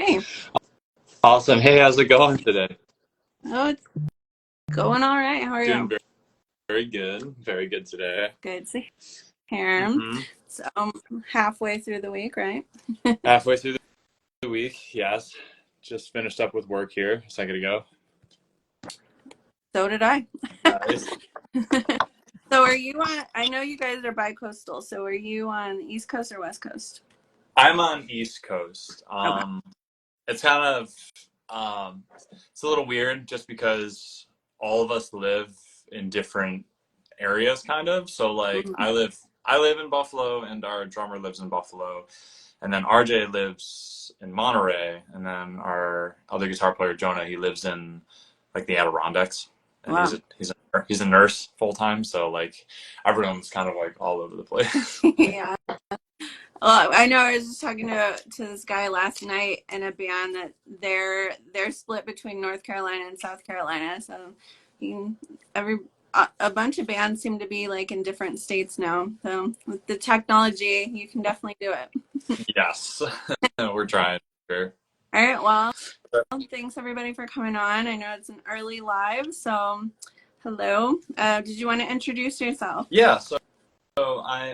Hey. Awesome. Hey, how's it going today? Oh, it's going all right. How are Doing you? very, very good. Very good today. Good to hear. hmm So halfway through the week, right? Halfway through the week, yes. Just finished up with work here a second ago. So did I. Nice. So are you on, I know you guys are bi-coastal, so are you on East Coast or West Coast? I'm on East Coast. Okay. It's kind of it's a little weird just because all of us live in different areas kind of. So like Mhm. I live in Buffalo and our drummer lives in Buffalo. And then RJ lives in Monterey, and then our other guitar player Jonah, he lives in like the Adirondacks, and he's Wow. a, he's a he's a nurse full time. So like everyone's kind of like all over the place. Yeah. Well, I know I was just talking to this guy last night in a band that they're split between North Carolina and South Carolina. So you can, every a bunch of bands seem to be like in different states now. So with the technology, you can definitely do it. Yes, we're trying. Sure. All right. Well, thanks everybody for coming on. I know it's an early live, so hello. Did you want to introduce yourself? Yeah. So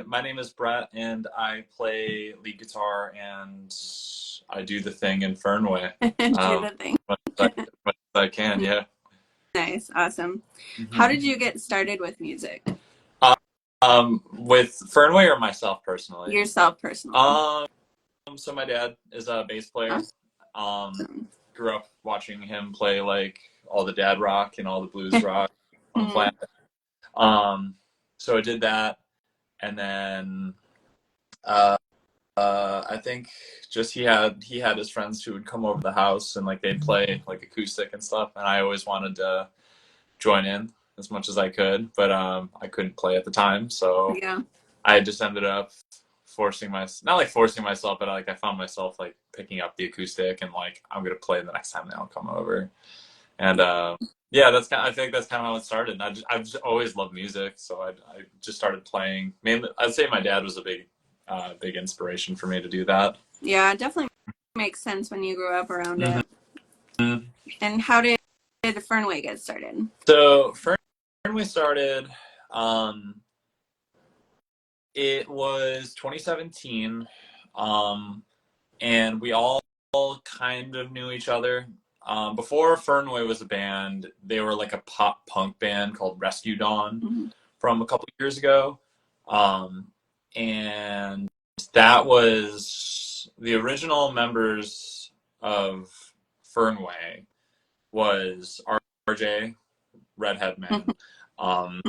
my name is Brett, and I play lead guitar, and I do the thing in Fernway. Do Um, the thing. much as I can. Yeah. Nice. Awesome. How hmm did you get started with music? with Fernway or myself personally. Yourself personally. Um, so my dad is a bass player. Um, Awesome. grew up watching him play like all the dad rock and all the blues rock on the Mhm. planet. Um, so I did that, and then uh, I think just he had his friends who would come over the house and like they'd play like acoustic and stuff, and I always wanted to join in as much as I could, but I couldn't play at the time, so Yeah. I just ended up forcing my not like forcing myself, but like I found myself like picking up the acoustic and like I'm gonna play the next time they'll come over. And yeah, I think that's kind of how it started. And I've just always loved music, so I just started playing. Mainly, I'd say my dad was a big inspiration for me to do that. Yeah, it definitely makes sense when you grew up around it. hmm And how did Fernway get started? So we started. Um, it was 2017. Um, and we all kind of knew each other. Before Fernway was a band, they were like a pop punk band called Rescue Dawn Mhm. from a couple years ago. Um, and that was the original members of Fernway was RJ, Redhead Man, um,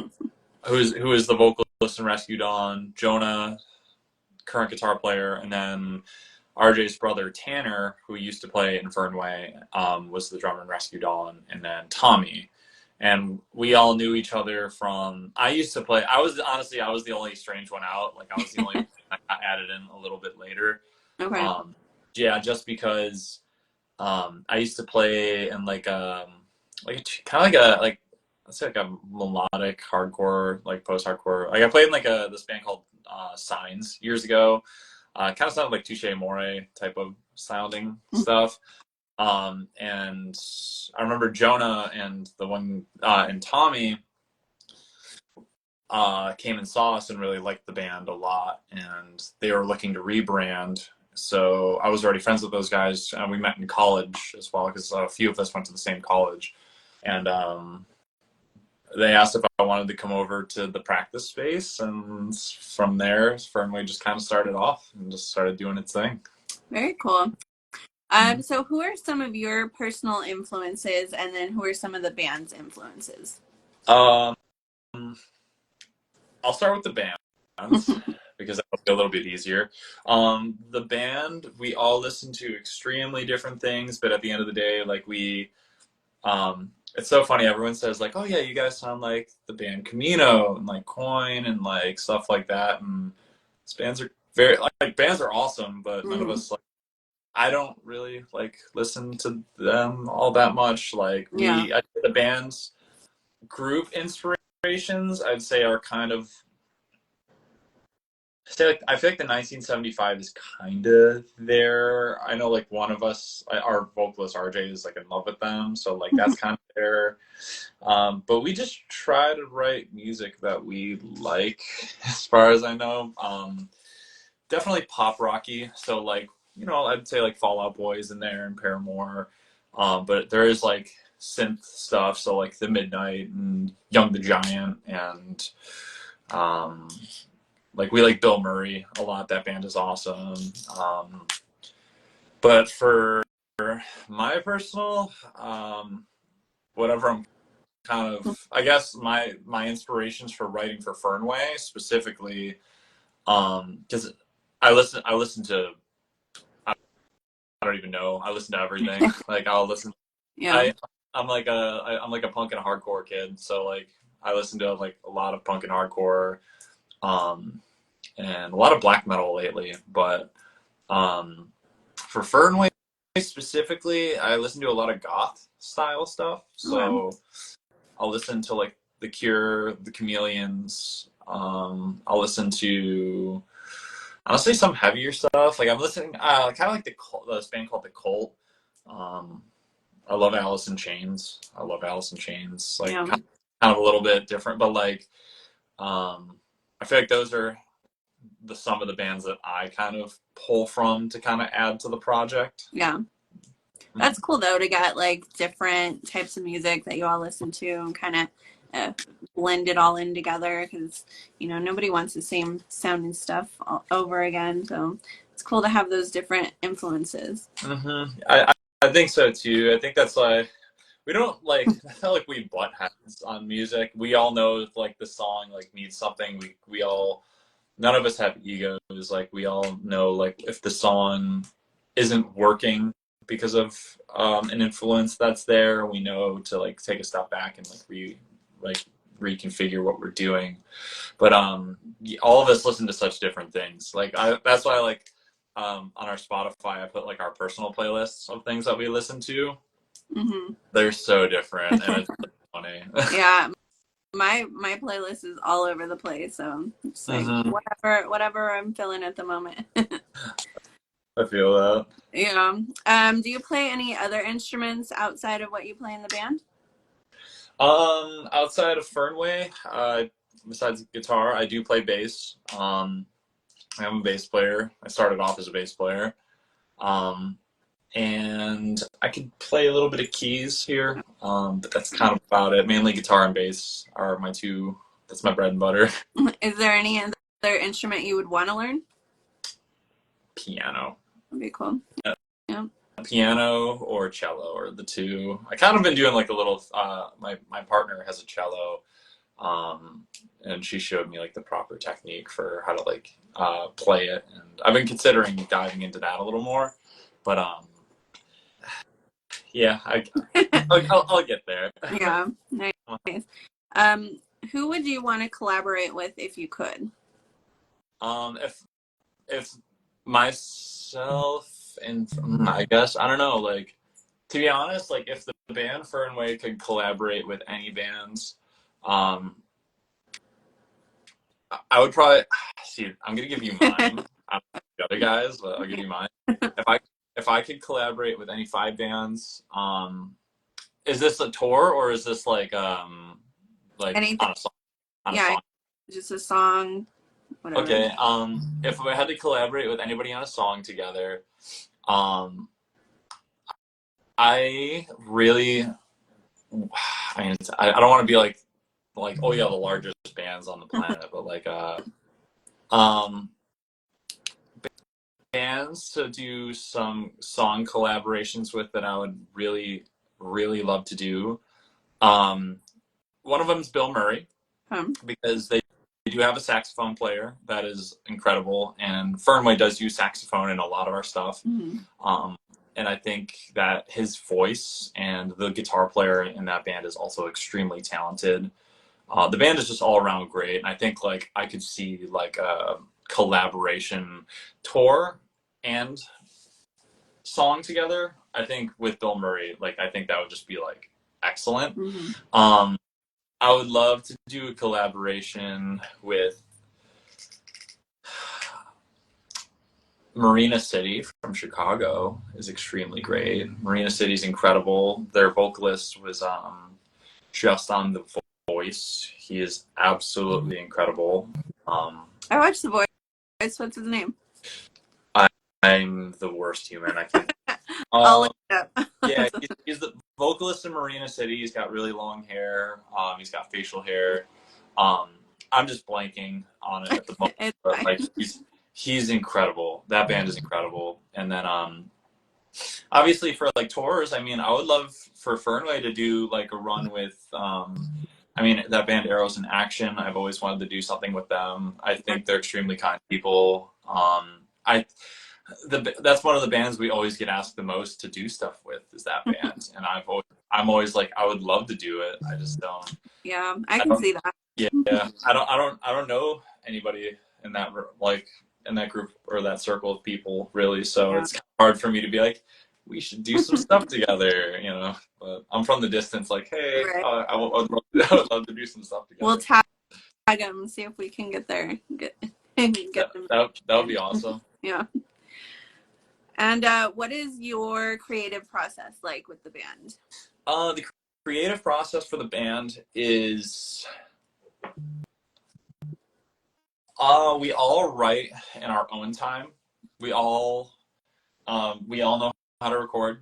who is the vocalist in Rescue Dawn, Jonah, current guitar player, and then RJ's brother Tanner, who used to play in Fernway, was the drummer in Rescue Dawn, and then Tommy. And we all knew each other from. I used to play. I was the only strange one out. Like I was the only one that got added in a little bit later. Okay. Um, yeah, just because I used to play in like kind of like let's say like a melodic hardcore, like post hardcore. Like I played in like this band called Signs years ago. Kind of sounded like Touche Amore type of sounding stuff. And I remember Jonah and the one and Tommy came and saw us and really liked the band a lot, and they were looking to rebrand. So I was already friends with those guys, and we met in college as well because a few of us went to the same college, and they asked if I wanted to come over to the practice space, and from there, Fernway just kind of started off and just started doing its thing. Very cool. So who are some of your personal influences, and then who are some of the band's influences? Um, I'll start with the bands because that'll be a little bit easier. The band, we all listen to extremely different things, but at the end of the day, like it's so funny. Everyone says like, "Oh yeah, you guys sound like the band Camino and like Coin and like stuff like that." And these bands are very like bands are awesome, but none of Mhm. us like. I don't really like listen to them all that much. Like Yeah. the band's group inspirations, I'd say, are kind of say like I feel like the 1975 is kind of there. I know like one of us, our vocalist RJ, is like in love with them, so like that's kind of there. But we just try to write music that we like, as far as I know. Definitely pop rocky. So like I'd say like Fall Out Boys in there and Paramore. But there is like synth stuff. So like The Midnight and Young the Giant and um, like we like Bill Murray a lot. That band is awesome. But for my personal, whatever I'm kind of, I guess my inspirations for writing for Fernway specifically, because I listen to, I don't even know, I listen to everything. Like I'll listen. Yeah. I'm like a punk and a hardcore kid, so like I listen to like a lot of punk and hardcore, um, and a lot of black metal lately. But for Fernway specifically, I listen to a lot of goth style stuff. Okay. So I'll listen to like The Cure, The Chameleons. I'll listen to honestly some heavier stuff. Like I'm listening, kind of like this band called The Cult. Um, I love Alice in Chains. I love Alice in Chains. Like Yeah. kind of a little bit different, but like I feel like those are some of the bands that I kind of pull from to kind of add to the project. Yeah. That's cool though to get like different types of music that you all listen to and kind of blend it all in together because nobody wants the same sounding stuff over again. So it's cool to have those different influences. I think so too. I think that's why we don't like. I feel like we butt heads on music. We all know if, like the song like needs something. We all none of us have egos. Like we all know like if the song isn't working because of an influence that's there, we know to like take a step back and like reconfigure what we're doing. But all of us listen to such different things. Like that's why like on our Spotify I put like our personal playlists of things that we listen to. Hmm. They're so different and it's funny. Yeah, my playlist is all over the place, so it's like hmm whatever I'm feeling at the moment. I feel that. Yeah. Do you play any other instruments outside of what you play in the band? Outside of Fernway, besides guitar, I do play bass. I'm a bass player. I started off as a bass player. Um, and I could play a little bit of keys here, but that's kind of about it. Mainly guitar and bass are my two. That's my bread and butter. Is there any other instrument you would want to learn? Piano, That'd be cool. Yeah. piano or cello are the two. I kind of been doing like a little. My partner has a cello, um, and she showed me like the proper technique for how to like play it, and I've been considering diving into that a little more, but yeah, I'll get there. Yeah. Nice. Um, who would you want to collaborate with if you could? If myself and I guess I don't know, like to be honest, like if the band Fernway could collaborate with any bands, um, I would probably see. I'm gonna give you mine. I don't know the other guys, but I'll give you mine. If I if I could collaborate with any five bands, is this a tour or is this like Anything? on a Yeah, song? just a song, whatever. Okay. If I had to collaborate with anybody on a song together, um, I really, I mean, I don't want to be like oh yeah, the largest bands on the planet, but like um, bands to do some song collaborations with that I would really, really love to do. Um, one of them is Bill Murray because they do have a saxophone player that is incredible, and Fernway does use saxophone in a lot of our stuff. Mm-hmm. Um, and I think that his voice and the guitar player in that band is also extremely talented. The band is just all around great, and I think like I could see like a collaboration tour and song together. I think with Bill Murray, like I think that would just be like excellent. Mm-hmm. Um, I would love to do a collaboration with Marina City from Chicago is extremely great. Marina City's incredible. Their vocalist was just on The Voice. He is absolutely incredible. Um, I watched The Voice. What's his name? I'm the worst human. I can't. I'll look Um, it up. yeah, he's the vocalist in Marina City. He's got really long hair. He's got facial hair. Um, I'm just blanking on it at the moment, It's but fine. like he's incredible. That band is incredible. And then obviously for like tours, I mean, I would love for Fernway to do like a run with I mean that band Arrows in Action. I've always wanted to do something with them. I think they're extremely kind people. I that's one of the bands we always get asked the most to do stuff with is that band, and I'm always like I would love to do it. I just don't. Yeah, I I can don't. see that. Yeah, I don't know anybody in that like in that group or that circle of people really. So Yeah, it's hard for me to be like, we should do some stuff together, you know. But I'm from the distance, like, hey, right. I would love to do some stuff We'll together. tag them, see if we can get there. Get them. That would be awesome. Yeah. And what is your creative process like with the band? The creative process for the band is we all write in our own time. We all we all know how to record.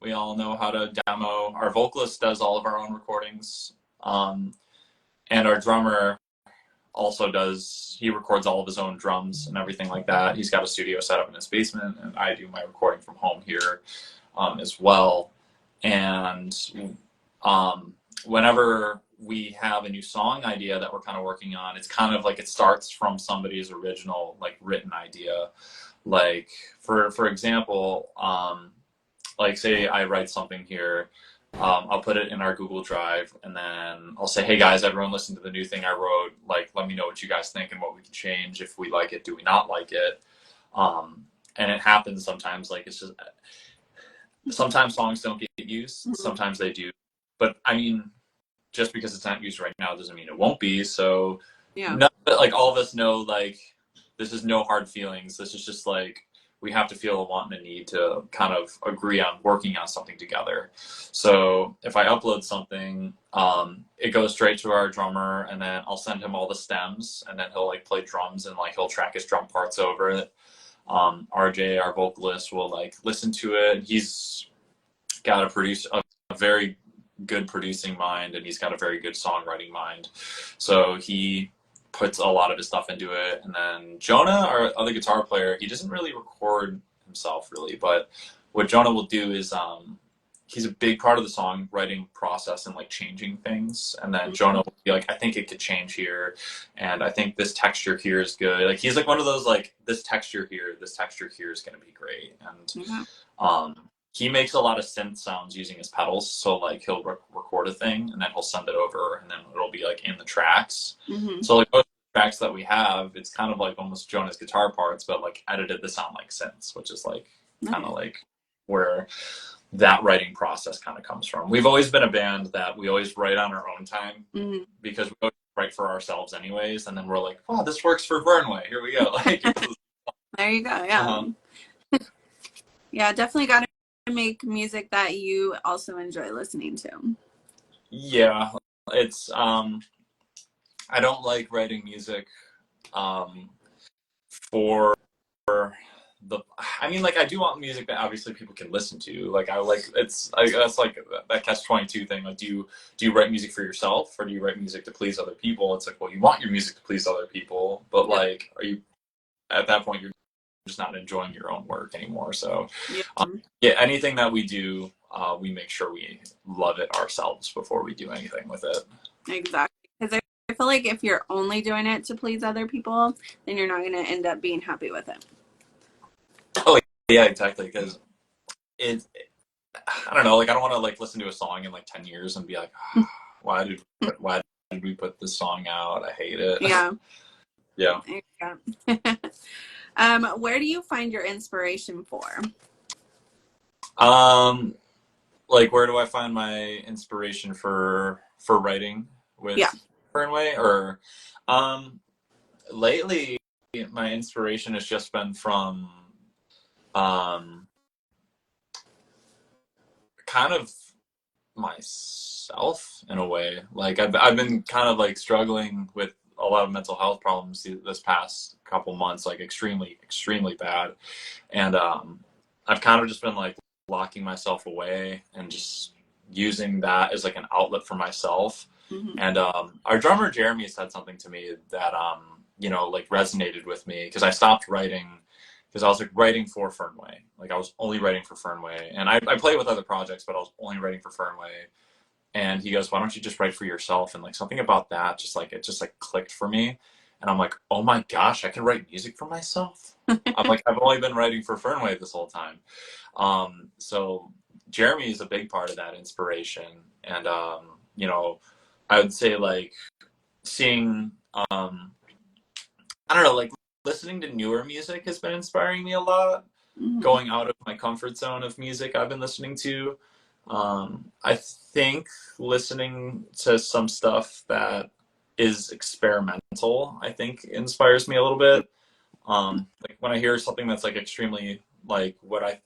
We all know how to demo. Our vocalist does all of our own recordings, and our drummer also does. He records all of his own drums and everything like that. He's got a studio set up in his basement, and I do my recording from home here as well. And um, whenever we have a new song idea that we're kind of working on, it's kind of like it starts from somebody's original like written idea. Like for example, like say I write something here, I'll put it in our Google Drive, and then I'll say, "Hey guys, everyone, listen to the new thing I wrote. Like, let me know what you guys think and what we can change. If we like it, do we not like it?" And it happens sometimes. Like it's just sometimes songs don't get used, Mhm. sometimes they do. But I mean, just because it's not used right now doesn't mean it won't be. So, Yeah. no, like all of us know, like this is no hard feelings. This is just like we have to feel a want and a need to kind of agree on working on something together. So if I upload something, it goes straight to our drummer, and then I'll send him all the stems, and then he'll like play drums and like he'll track his drum parts over it. RJ, our vocalist, will like listen to it. He's got a very good producing mind, and he's got a very good songwriting mind. So he puts a lot of his stuff into it. And then Jonah, our other guitar player, he doesn't really record himself really, but what Jonah will do is he's a big part of the songwriting process and like changing things. And then Jonah will be like, I think it could change here, and I think this texture here is good. Like he's like one of those like this texture here is going to be great. And Yeah. um he makes a lot of synth sounds using his pedals. So like he'll record a thing, and then he'll send it over, and then it'll be like in the tracks. Mm-hmm. So like most of the tracks that we have, it's kind of like almost Jonah's guitar parts, but like edited to sound like synths, which is like kind Nice. of like where that writing process kind of comes from. We've always been a band that we always write on our own time Mm-hmm. because we always write for ourselves anyways, and then we're like, oh, this works for Fernway. Here we go. Like, There you go. Yeah. uh-huh. Yeah, definitely got to make music that you also enjoy listening to. Yeah, it's I don't like writing music um, for the. I mean, like I do want music that obviously people can listen to. Like I like that's like that catch-22 thing. Like, do you write music for yourself, or do you write music to please other people? It's like, well, you want your music to please other people, but Yeah. like, are you at that point you're just not enjoying your own work anymore? So, Yeah. yeah, anything that we do, we make sure we love it ourselves before we do anything with it. Exactly. Because I feel like if you're only doing it to please other people, then you're not going to end up being happy with it. Oh yeah, exactly. Because it, I don't know. Like I don't want to like listen to a song in like 10 years and be like, oh, why did we put this song out? I hate it. Yeah. Yeah. Yeah. Where do you find your inspiration for? Um, like where do I find my inspiration for writing Yeah. with Fernway? Or um lately my inspiration has just been from um, kind of myself in a way. Like I've been kind of like struggling with a lot of mental health problems this past couple months, like extremely bad. And I've kind of just been like locking myself away and just using that as like an outlet for myself. Mm-hmm. And our drummer Jeremy said something to me that like resonated with me because I stopped writing because I was like writing for Fernway. Like I was only writing for Fernway, and I play with other projects, but I was only writing for Fernway. And he goes, "Why don't you just write for yourself?" And like something about that, just like it just like clicked for me. And I'm like, "Oh my gosh, I can write music for myself." I'm like, I've only been writing for Fernway this whole time. So Jeremy is a big part of that inspiration, and I would say like seeing I don't know, like listening to newer music has been inspiring me a lot. Mm-hmm. Going out of my comfort zone of music I've been listening to. I think listening to some stuff that is experimental, I think inspires me a little bit. Like when I hear something that's like extremely like what I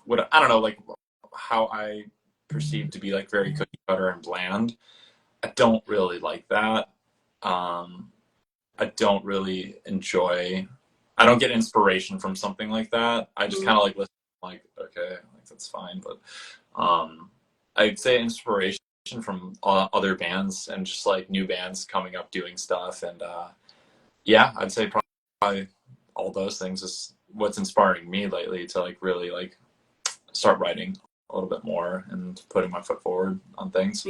don't know, like how I perceive to be like very cookie cutter and bland. I don't really like that. Um, I don't really enjoy. I don't get inspiration from something like that. I just kind of like listen, like okay, like that's fine. But I'd say inspiration from other bands and just like new bands coming up doing stuff, and yeah, I'd say probably all those things is what's inspiring me lately to like really like start writing a little bit more and putting my foot forward on things.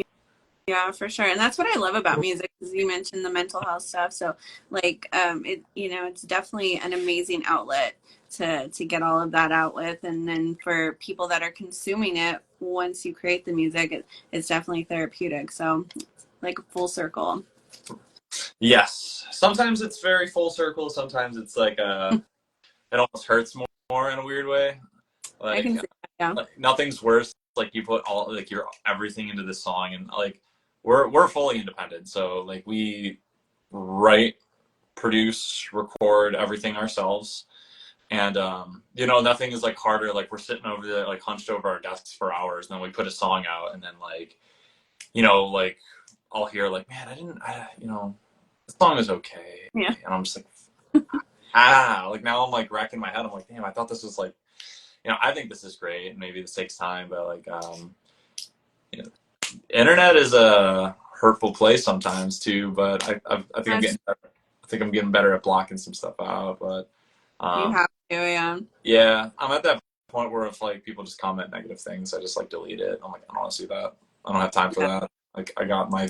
Yeah, for sure. And that's what I love about music, because you mentioned the mental health stuff. So like it's definitely an amazing outlet to get all of that out with. And then for people that are consuming it, once you create the music, it's definitely therapeutic. So like full circle. Yes, sometimes it's very full circle. Sometimes it's like it almost hurts more in a weird way. I Like, can see that, yeah. like nothing's worse. Like you put all like your everything into this song, and like we're fully independent. So like we write, produce, record everything ourselves, and nothing is like harder. Like we're sitting over there, like hunched over our desks for hours, and then we put a song out, and then like I'll hear like, man, the song is okay, Yeah. and I'm just like, like now I'm like racking my head. I'm like, damn, I thought this was like, I think this is great. And maybe this takes time, but like, you know, internet is a hurtful place sometimes too. But I think I'm That's, getting better. I think I'm getting better at blocking some stuff out. But you um, have to, yeah. yeah, I'm at that point where if like people just comment negative things, I just like delete it. I'm like, I don't want to see that. I don't have time for Yeah. that. Like I got my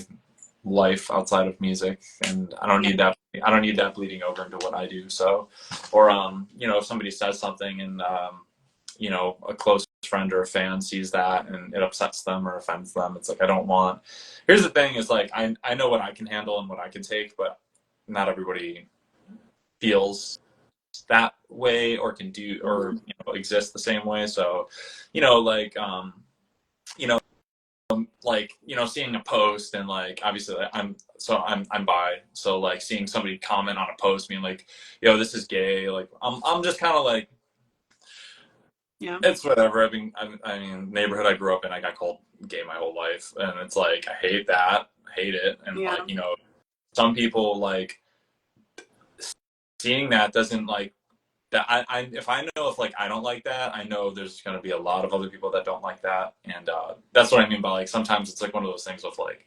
life outside of music, and I don't Yeah. need that. I don't need that bleeding over into what I do. So, or if somebody says something and a close friend or a fan sees that and it upsets them or offends them, it's like I don't want. Here's the thing: is like I know what I can handle and what I can take, but not everybody feels that way or can do or Mm-hmm. exist the same way. So, like you know seeing a post and like obviously I'm bi, so like seeing somebody comment on a post being like, yo, this is gay, like I'm just kind of like, Yeah. it's whatever. I mean, neighborhood I grew up in, I got called gay my whole life, and it's like I hate that, I hate it, and Yeah. like some people like seeing that doesn't like that. If I know if like I don't like that, I know there's gonna be a lot of other people that don't like that, and that's what I mean by like sometimes it's like one of those things with like,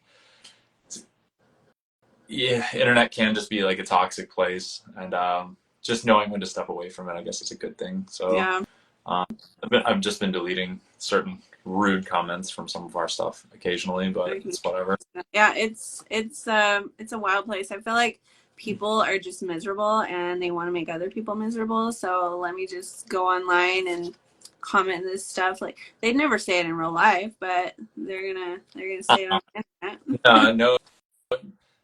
yeah, internet can just be like a toxic place, and just knowing when to step away from it, I guess, is a good thing. So Yeah. um, I've just been deleting certain rude comments from some of our stuff occasionally, but it's whatever. Yeah, it's a wild place. I feel like people are just miserable and they want to make other people miserable. So let me just go online and comment this stuff. Like they'd never say it in real life, but they're gonna say it on the internet. No,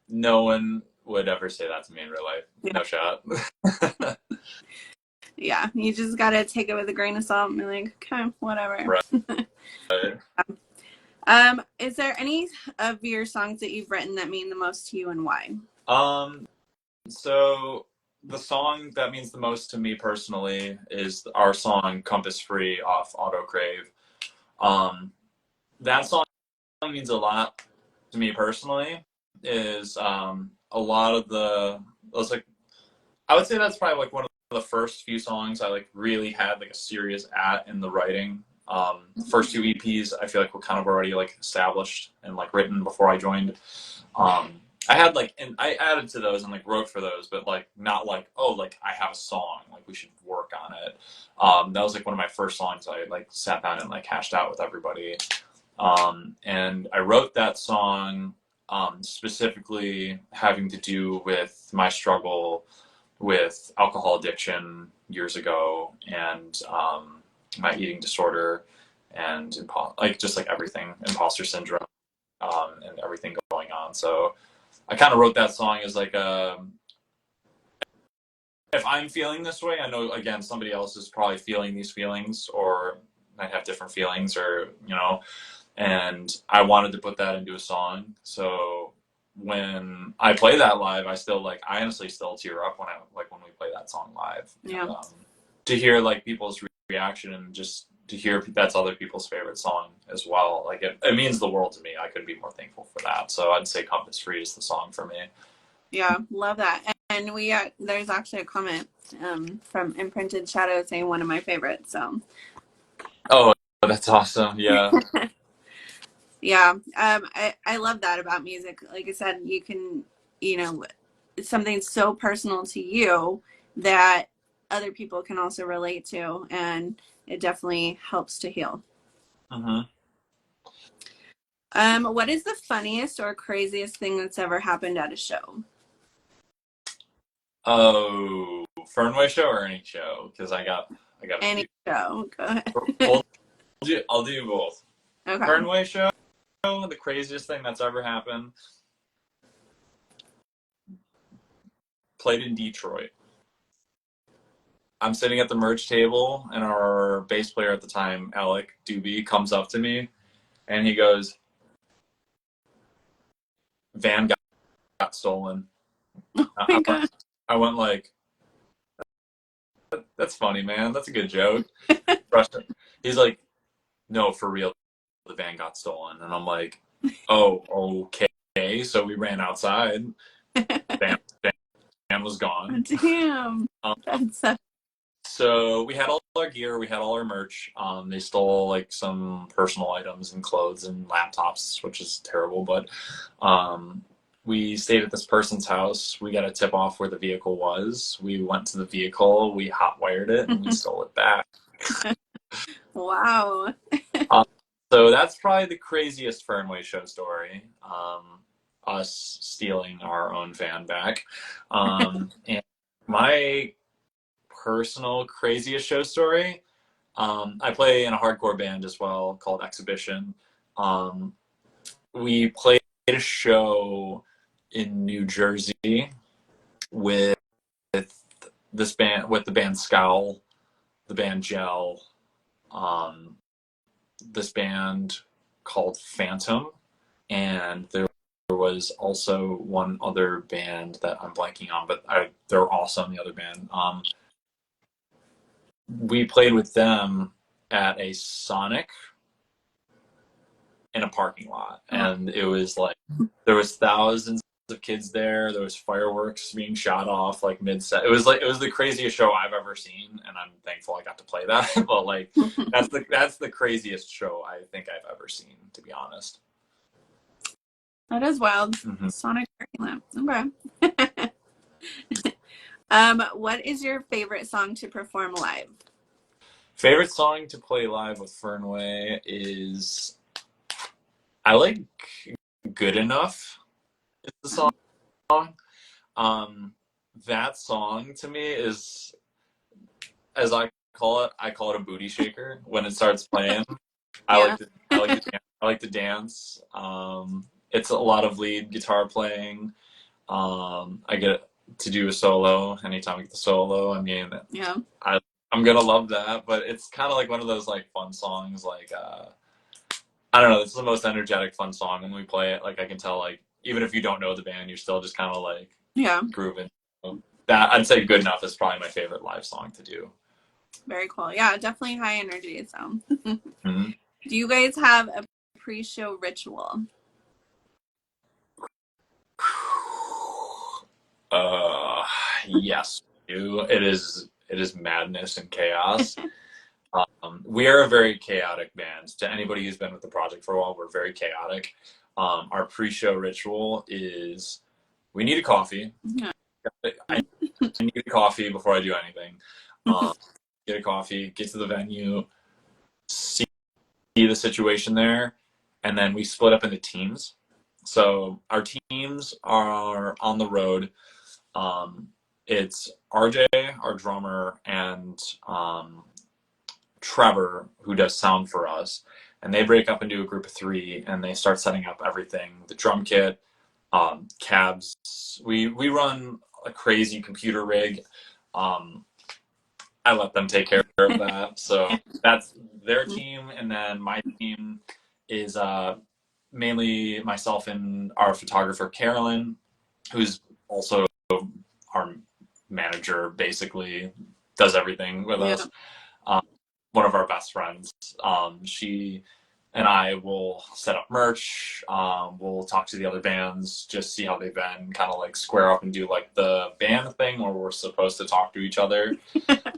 no one would ever say that to me in real life. Yeah. No shot. Yeah, you just gotta take it with a grain of salt and be like, okay, whatever. Right. Is there any of your songs that you've written that mean the most to you and why? Um, so the song that means the most to me personally is our song Compass Free off Autocrave. Um, that song means a lot to me personally. Is a lot of the it was like I would say that's probably like one of the first few songs I like really had like a serious at in the writing. The first two EPs I feel like were kind of already like established and like written before I joined. Um, I had like and I added to those and like wrote for those, but like not like oh like I have a song like we should work on it. That was like one of my first songs I like sat down and like hashed out with everybody. And I wrote that song specifically having to do with my struggle with alcohol addiction years ago and my eating disorder and like just like everything, imposter syndrome and everything going on. So I kind of wrote that song as like if I'm feeling this way, I know again somebody else is probably feeling these feelings or might have different feelings or you know and I wanted to put that into a song. So when I play that live, I still like I honestly still tear up when I like when we play that song live. Yeah. And, to hear like people's reaction and just to hear that's other people's favorite song as well. Like it means the world to me. I couldn't be more thankful for that. So I'd say Compass Free is the song for me. Yeah, love that. And we there's actually a comment from Imprinted Shadow saying one of my favorites. So Oh, that's awesome. Yeah. yeah, I love that about music. Like I said, you can, you know, it's something so personal to you that other people can also relate to, and it definitely helps to heal. Mm-hmm. What is the funniest or craziest thing that's ever happened at a show? Oh, Fernway show or any show? Because I got a Any few. show. Go ahead. I'll do both. Okay. Fernway show, the craziest thing that's ever happened. Played in Detroit. I'm sitting at the merch table, and our bass player at the time, Alec Doobie, comes up to me, and he goes, "Van got stolen." Oh I my went, God. I went like, "That's funny, man. That's a good joke." He's like, "No, for real, the van got stolen," and I'm like, "Oh, okay." So we ran outside. Van, van was gone. Damn. Um, That's so So we had all our gear, we had all our merch. They stole like some personal items and clothes and laptops, which is terrible. But we stayed at this person's house. We got a tip off where the vehicle was. We went to the vehicle, we hot wired it, and we stole it back. wow. Um, so that's probably the craziest Fernway show story. Us stealing our own van back. And my personal craziest show story. I play in a hardcore band as well called Exhibition. Um, we played a show in New Jersey with this band, with the band Scowl, the band Gel, um, this band called Phantom, and there was also one other band that I'm blanking on, but they're awesome. The other band. We played with them at a Sonic in a parking lot, Oh, and it was like there was thousands of kids there. There was fireworks being shot off like mid set. It was the craziest show I've ever seen, and I'm thankful I got to play that. But like that's the craziest show I think I've ever seen, to be honest. that is wild. Mm-hmm. Sonic parking lot. Okay. What is your favorite song to perform live? Favorite song to play live with Fernway is I like "Good Enough" is the song. Um, that song to me is, as I call it a booty shaker when it starts playing. Yeah. I like to dance. It's a lot of lead guitar playing. I get to do a solo anytime I get the solo. I mean, Yeah. I I'm gonna love that, but it's kind of like one of those like fun songs. Like I don't know, it's the most energetic fun song when we play it. Like I can tell, like even if you don't know the band, you're still just kind of like Yeah. grooving. that I'd say "Good Enough" is probably my favorite live song to do. Very cool. Yeah, definitely high energy. So, Mm-hmm. do you guys have a pre-show ritual? Uh, yes, we do. It is madness and chaos. We are a very chaotic band. To anybody who's been with the project for a while, we're very chaotic. Our pre-show ritual is we need a coffee. I need a coffee before I do anything. Um, get a coffee, get to the venue, see the situation there, and then we split up into teams. So our teams are on the road. Um, it's RJ, our drummer, and Trevor, who does sound for us. And they break up into a group of three and they start setting up everything, the drum kit, cabs. We run a crazy computer rig. Um, I let them take care of that. So that's their team. And then my team is mainly myself and our photographer, Carolyn, who's also our manager, basically does everything with Yeah. us. Um, one of our best friends. She and I will set up merch. We'll talk to the other bands, just see how they've been, kind of like square up and do like the band thing where we're supposed to talk to each other.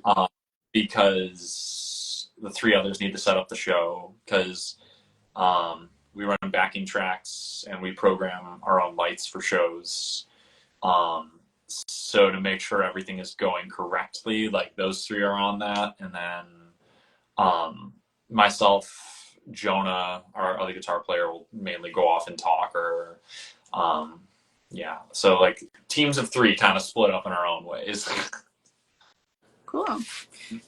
Um, because the three others need to set up the show because we run backing tracks and we program our own lights for shows. So to make sure everything is going correctly, like those three are on that, and then um, myself, Jonah, our other guitar player, will mainly go off and talk or yeah. So like teams of three kind of split up in our own ways. Cool.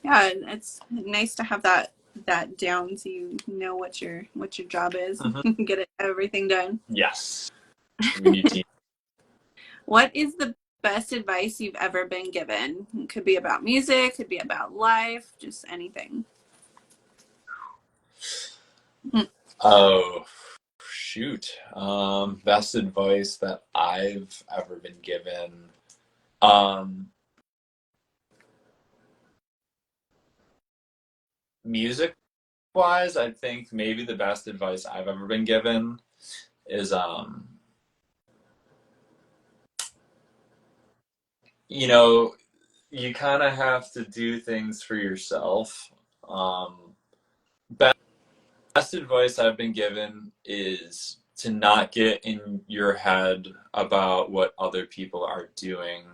Yeah, it's nice to have that down so you know what your job is. Mhm. Get everything done. Yes, we need teams. What is the best advice you've ever been given? It could be about music, could be about life, just anything. Oh shoot. Best advice that I've ever been given. Um, music wise, I think maybe the best advice I've ever been given is you know, you kind of have to do things for yourself. Um, best advice I've been given is to not get in your head about what other people are doing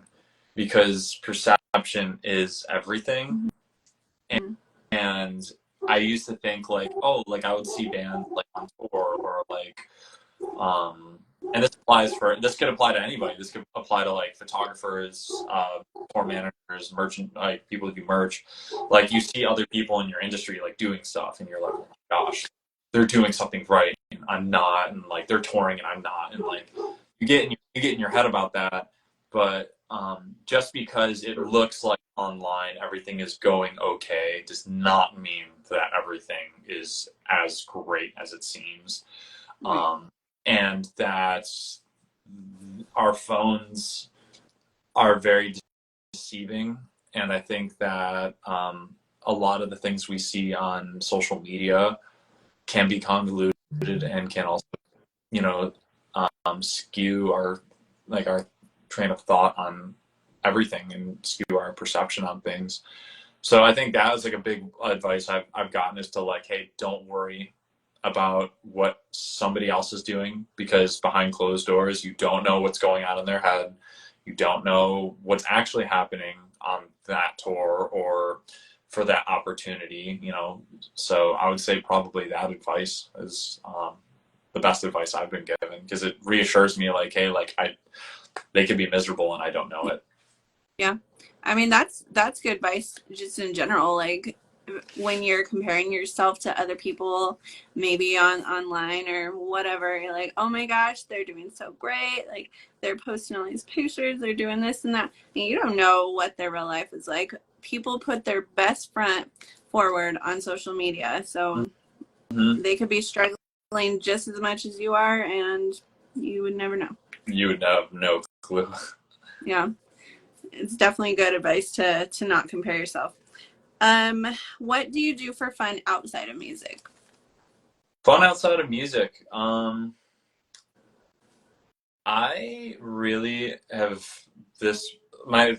because perception is everything. And, Mm-hmm. and I used to think like, oh, like I would see bands like on tour or like um and this could apply to anybody. This could apply to like photographers, tour managers, merchant, like people who do merch. Like you see other people in your industry like doing stuff and you're like, oh my gosh, they're doing something right and I'm not, and like they're touring and I'm not, and like you get in your head about that. But just because it looks like online everything is going okay does not mean that everything is as great as it seems. Right. Um, and that our phones are very deceiving. And I think that a lot of the things we see on social media can be convoluted and can also, you know, skew our train of thought on everything and skew our perception on things. So I think that was like a big advice I've gotten is to like, hey, don't worry about what somebody else is doing because behind closed doors, you don't know what's going on in their head. You don't know what's actually happening on that tour or for that opportunity, you know. So I would say probably that advice is the best advice I've been given because it reassures me like, hey, like they could be miserable and I don't know it. Yeah. I mean, that's good advice just in general. Like when you're comparing yourself to other people, maybe online or whatever, you're like, oh my gosh, they're doing so great. Like they're posting all these pictures, they're doing this and that. And you don't know what their real life is like. People put their best front forward on social media. So Mm-hmm. they could be struggling just as much as you are and you would never know. You would have no clue. Yeah. it's definitely good advice to not compare yourself. What do you do for fun outside of music? Fun outside of music. I really have this my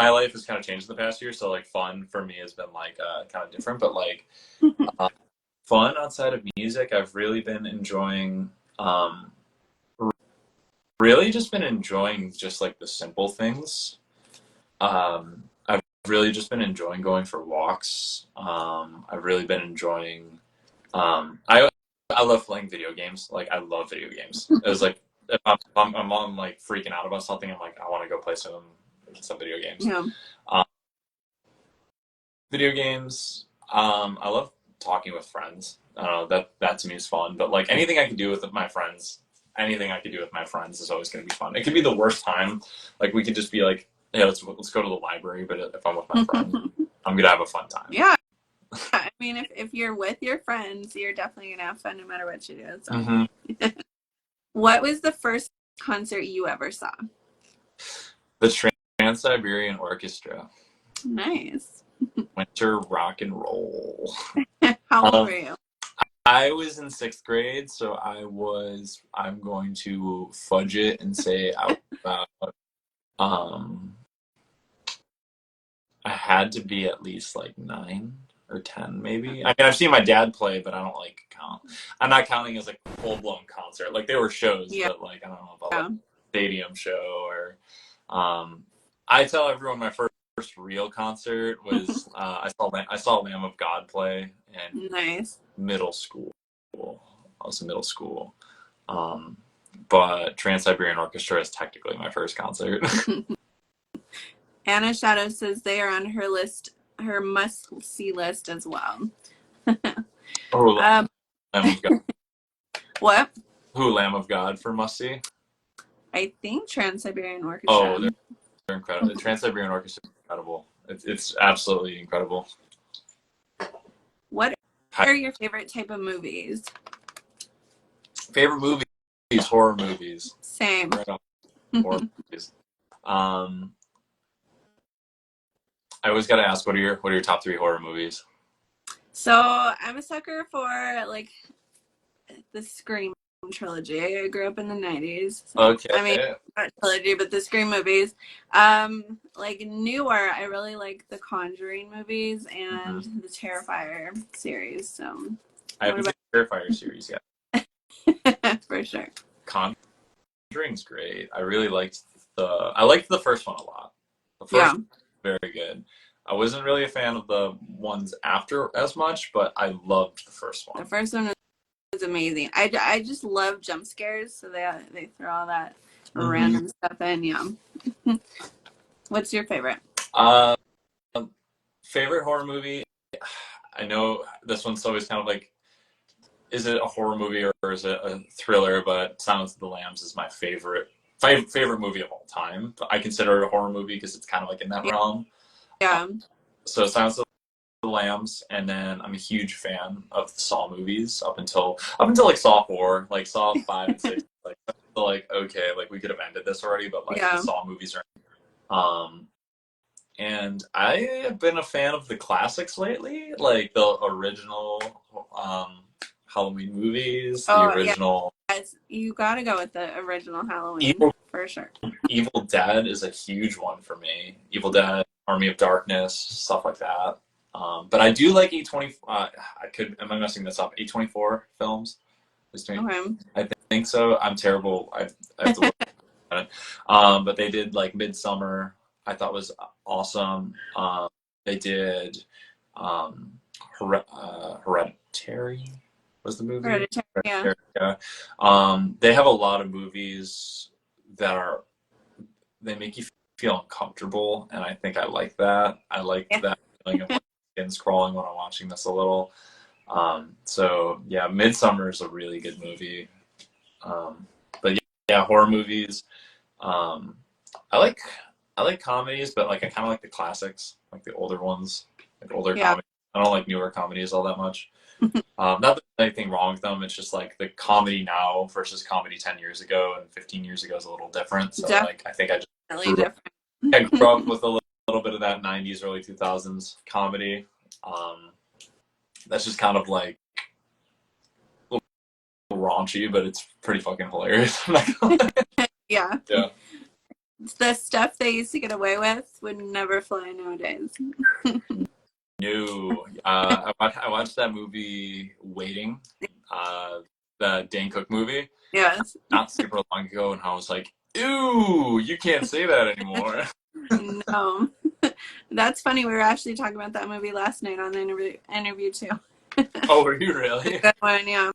life has kind of changed in the past year, so like fun for me has been like kind of different, but like uh, fun outside of music, I've really been enjoying really just been enjoying just like the simple things. I've really just been enjoying going for walks. I've really been enjoying I love playing video games. Like I love video games. It was like if I'm like freaking out about something, I'm like I want to go play some video games. Yeah. Um, Video games. I love talking with friends. I don't know that to me is fun. But like anything I can do with my friends, anything I can do with my friends is always going to be fun. It could be the worst time. Like we could just be like, yeah, let's go to the library. But if I'm with my friends, I'm gonna have a fun time. Yeah. I mean, if you're with your friends, you're definitely gonna have fun no matter what you do. So, Mm-hmm. what was the first concert you ever saw? The Trans-Siberian Orchestra. Nice. Winter rock and roll. How old Um, were you? I was in sixth grade, so I'm going to fudge it and say I was about, um, I had to be at least like 9 or 10, maybe. I mean, I've seen my dad play, but I don't like count. I'm not counting as like a full-blown concert. Like there were shows, Yeah. but like I don't know about like stadium show or, I tell everyone my first real concert was I saw Lamb of God play in Nice. middle school. I was in middle school. Um, but Trans-Siberian Orchestra is technically my first concert. Anna Shadow says they are on her list, her must-see list as well. Oh, Um, Lamb of God. what? Who, Lamb of God for Must See? I think Trans-Siberian Oh, Orchestra. they're incredible. The Trans-Siberian Orchestra is incredible. It's absolutely incredible. What are your favorite type of movies? Favorite movies, horror movies. Same. Right on. Horror movies. I always got to ask, what are your top 3 horror movies? So I'm a sucker for like the Scream trilogy. I grew up in the 90s. So, Okay. I mean, not trilogy, but the Scream movies. Like newer, I really like the Conjuring movies and the Terrifier series. So I haven't seen the Terrifier series yet. for sure. Conjuring's great. I liked the first one a lot. The first one was very good. I wasn't really a fan of the ones after as much, but I loved the first one. The first one was amazing. I just love jump scares, so they throw all that random stuff in. Yeah. What's your favorite? Favorite horror movie? I know this one's always kind of like, is it a horror movie or is it a thriller? But Silence of the Lambs is my favorite movie of all time. I consider it a horror movie because it's kind of like in that realm. Yeah. So Silence of the Lambs, and then I'm a huge fan of the Saw movies up until like Saw 4, like Saw 5 and 6. Like okay, like we could have ended this already, but like the Saw movies are. And I have been a fan of the classics lately, like the original Halloween movies, the original. Yeah. You gotta go with the original Halloween for sure. Evil Dead is a huge one for me. Evil Dead, Army of Darkness, stuff like that. But I do like A24. Am I messing this up? A24 films. Okay. I think so. I'm terrible. I have to look at it. But they did like Midsummer. I thought was awesome. They did Hereditary was the movie. Hereditary, yeah. They have a lot of movies that they make you feel uncomfortable, and I think I like that. I like that feeling of like skin's crawling when I'm watching this a little. So yeah, Midsummer is a really good movie. But yeah, horror movies. I like comedies, but like I kind of like the classics, like the older ones, like older comedies. I don't like newer comedies all that much. Not that there's anything wrong with them. It's just like the comedy now versus comedy 10 years ago and 15 years ago is a little different. So like I think I just grew up I grew up with a little bit of that 90s, early 2000s comedy. Um, that's just kind of like a little raunchy, but it's pretty fucking hilarious. Yeah. Yeah. The stuff they used to get away with would never fly nowadays. No. I watched that movie Waiting, the Dane Cook movie, Yes. not super long ago, and I was like, ew, you can't say that anymore. No. That's funny. We were actually talking about that movie last night on the interview too. Oh, were you It's a really? good one, yeah.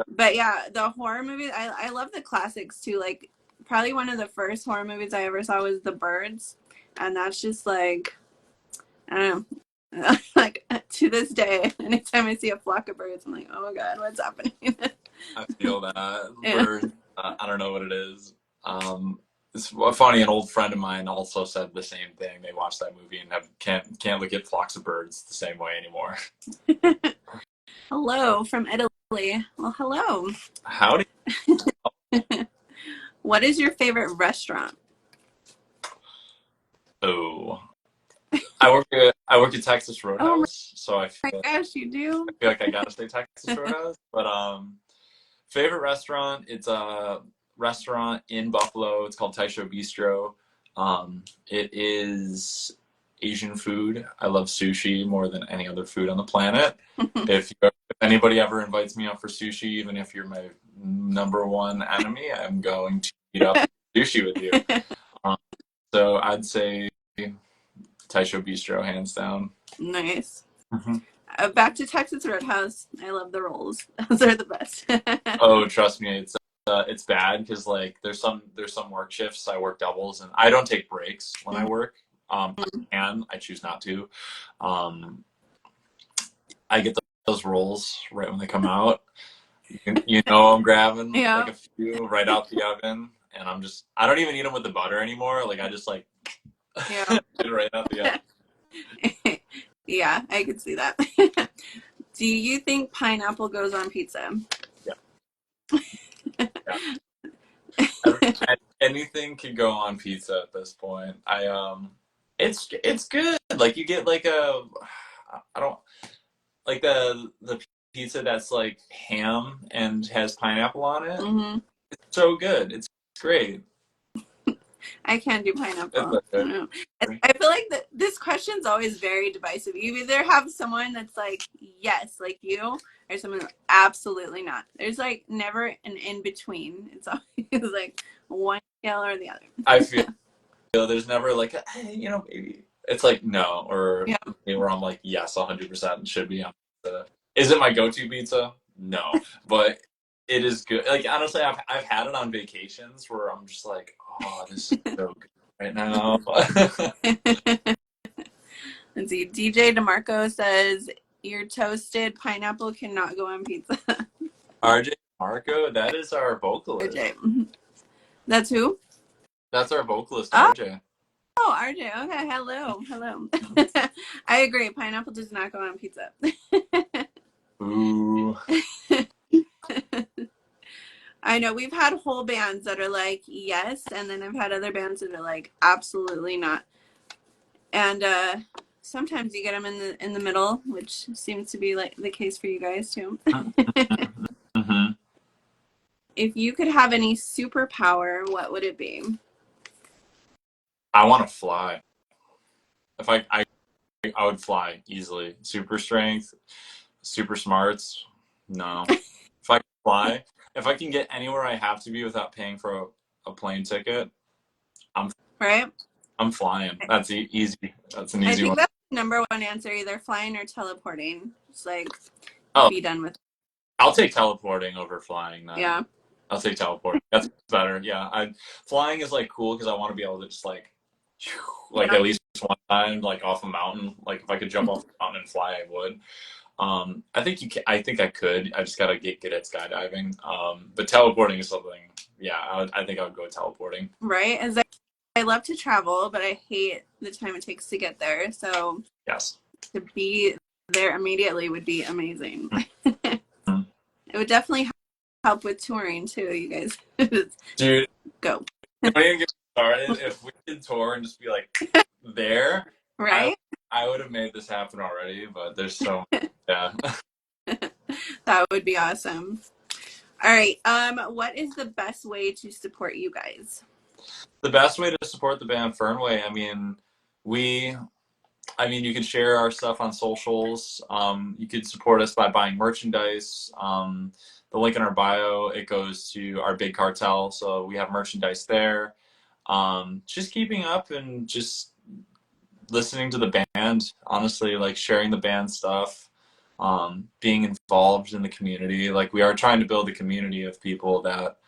But yeah, the horror movies, I love the classics too. Like probably one of the first horror movies I ever saw was The Birds. And that's just like, I don't know. Like to this day, anytime I see a flock of birds, I'm like, oh my God, what's happening? I feel that. Yeah. Bird, I don't know what it is. It's funny. An old friend of mine also said the same thing. They watched that movie and can't look at flocks of birds the same way anymore. Hello from Italy. Well, hello. Howdy. What is your favorite restaurant? Oh, I work at Texas Oh Roadhouse, so my gosh, you do? I feel like I gotta say Texas Roadhouse. But favorite restaurant, it's a restaurant in Buffalo. It's called Taisho Bistro. It is Asian food. I love sushi more than any other food on the planet. If anybody ever invites me out for sushi, even if you're my number one enemy, I'm going to eat up sushi with you. Um, so I'd say Taisho Bistro, hands down. Nice. Mm-hmm. Back to Texas Roadhouse. I love the rolls. Those are the best. Oh, trust me, it's bad because like there's some work shifts. I work doubles and I don't take breaks when I work. I choose not to. Um, I get those rolls right when they come out. You know I'm grabbing Yeah. like a few right out the oven, and I don't even eat them with the butter anymore. Like I just like Yeah. get it right out the oven. Yeah, I could see that. Do you think pineapple goes on pizza? Yeah, yeah. Anything could go on pizza at this point. It's good. Like you get like I don't like the pizza that's like ham and has pineapple on it. Mm-hmm. It's so good. It's great. I can't do pineapple. I don't know. I feel like this question's always very divisive. You either have someone that's like, yes, like you, or someone absolutely not. There's like never an in between. It's always like one scale or the other. I feel there's never like hey, maybe it's like no or Yeah. where I'm like yes, 100% should be on pizza. Is it my go-to pizza? No, but it is good. Like honestly, I've had it on vacations where I'm just like, oh, this is so good right now. Let's see. DJ DeMarco says your toasted pineapple cannot go on pizza. RJ Marco, that is our vocalist. RJ. That's who? That's our vocalist, Oh, RJ. oh, RJ. Okay. Hello. Hello. I agree. Pineapple does not go on pizza. Ooh. I know we've had whole bands that are like yes, and then I've had other bands that are like absolutely not. And sometimes you get them in the middle, which seems to be like the case for you guys too. Mm-hmm. If you could have any superpower, what would it be? I want to fly. If I would fly easily. Super strength, super smarts. No. If I can fly, if I can get anywhere I have to be without paying for a plane ticket, I'm Right? I'm flying. That's easy. That's an I easy think one. that's the number one answer, either flying or teleporting. It's like Oh, be done with it. I'll take teleporting over flying then. Yeah. I'll take teleporting. That's better. Yeah, flying is like cool because I want to be able to just like Yeah. at least one time like off a mountain. Like if I could jump off a mountain and fly, I would. I think you can, I think I could. I just gotta get good at skydiving. But teleporting is something. Yeah, I think I would go teleporting. Right? As I love to travel, but I hate the time it takes to get there. So Yes. to be there immediately would be amazing. Mm-hmm. It would definitely help with touring too. You guys just Dude, go. don't even get started, if we could tour and just be like there, I Right? I would have made this happen already. But there's so yeah. That would be awesome. All right. What is the best way to support you guys? The best way to support the band Fernway, we you can share our stuff on socials. You could support us by buying merchandise. The link in our bio, it goes to our big cartel, so we have merchandise there. Just keeping up and just listening to the band, honestly, like sharing the band stuff, being involved in the community. Like we are trying to build a community of people that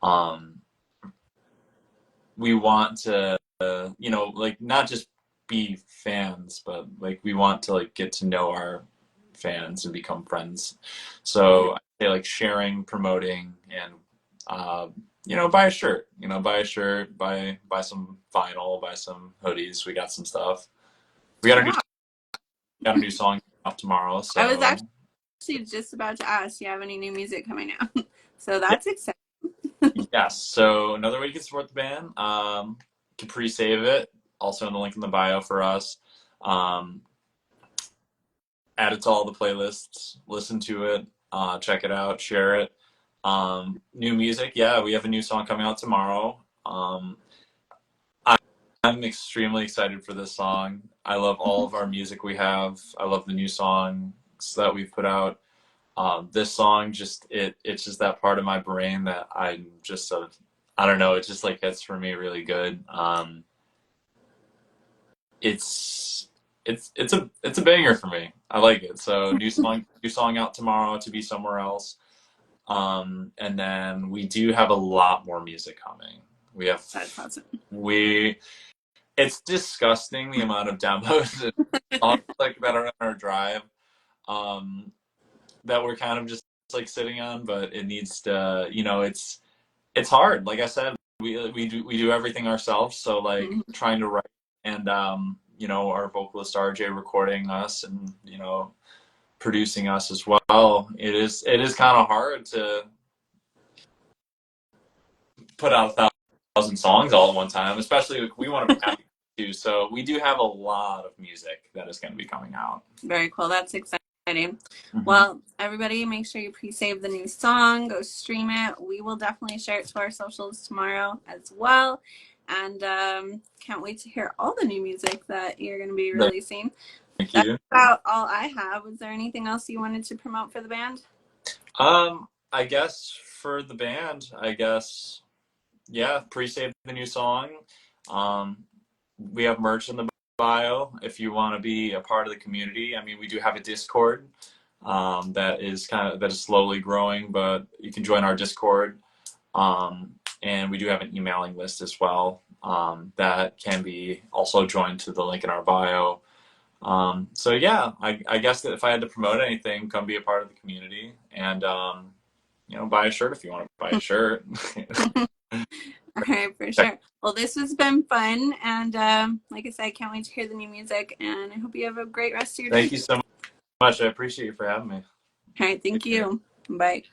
um, we want to, like not just be fans, but like we want to like get to know our fans and become friends. So I say like sharing, promoting, and uh, buy a shirt. Buy a shirt, buy some vinyl, buy some hoodies. We got some stuff. We Yeah. got a new song up tomorrow, I was so actually just about to ask, do you have any new music coming out? So yeah, that's exciting. yes. So another way you can support the band, to pre-save it. Also in the link in the bio for us. Um, Add it to all the playlists, listen to it, check it out, share it. New music, yeah, we have a new song coming out tomorrow. I'm extremely excited for this song. I love all of our music we have. I love the new songs that we've put out. This song it's just that part of my brain that I'm just I don't know, it just like hits for me really good. It's it's a banger for me. I like it. So new song out tomorrow, To Be Somewhere Else. And then we do have a lot more music coming. We have That's awesome. we It's disgusting the amount of demos and songs like that are on our drive, um, that we're kind of just like sitting on, but it needs to, it's hard. Like I said, we do everything ourselves. So like Mhm. trying to write and our vocalist RJ recording us and producing us as well. It is kind of hard to put out 1,000 songs all at one time, especially if we want to be happy too. So we do have a lot of music that is going to be coming out. Very cool. That's exciting. Hmm. Well, everybody, make sure you pre-save the new song. Go stream it. We will definitely share it to our socials tomorrow as well. And can't wait to hear all the new music that you're going to be releasing. Thank That's you. about all I have. Was there anything else you wanted to promote for the band? I guess for the band, yeah, pre-save the new song. Um, we have merch in the bio if you want to be a part of the community. We do have a Discord, that is slowly growing, but you can join our Discord. And we do have an emailing list as well, that can be also joined to the link in our bio. So yeah, I guess that if I had to promote anything, come be a part of the community and buy a shirt if you want to buy a shirt. All right, for sure. Well, this has been fun. And like I said, I can't wait to hear the new music. And I hope you have a great rest of your day. Thank you so much. I appreciate you for having me. All right, thank Take care. you. Bye.